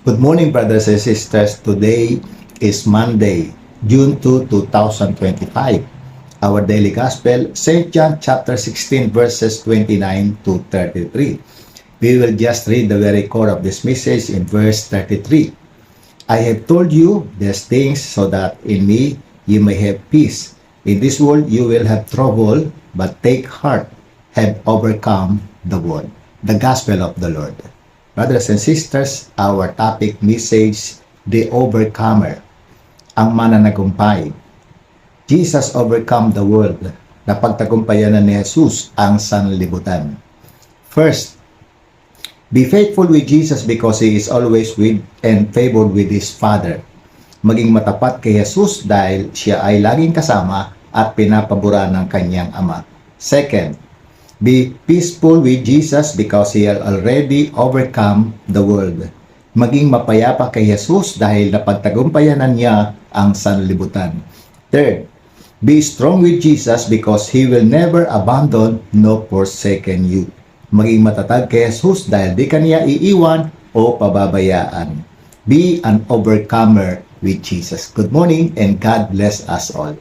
Good morning, brothers and sisters. Today is Monday, June 2, 2025. Our daily gospel, St. John chapter 16, verses 29 to 33. We will just read the very core of this message in verse 33. I have told you these things so that in me you may have peace. In this world you will have trouble, but take heart, have overcome the world. The Gospel of the Lord. Brothers and sisters, our topic message, the overcomer, ang mananagumpay. Jesus overcome the world. Napagtagumpayan na ni Jesus ang sanlibutan. First, be faithful with Jesus because He is always with and favored with His Father. Maging matapat kay Jesus dahil siya ay laging kasama at pinapabura ng kanyang Ama. Second, be peaceful with Jesus because He has already overcome the world. Maging mapayapa kay Jesus dahil napagtagumpayan niya ang sanlibutan. Third, be strong with Jesus because He will never abandon nor forsaken you. Maging matatag kay Jesus dahil di kaniya iiwan o pababayaan. Be an overcomer with Jesus. Good morning and God bless us all.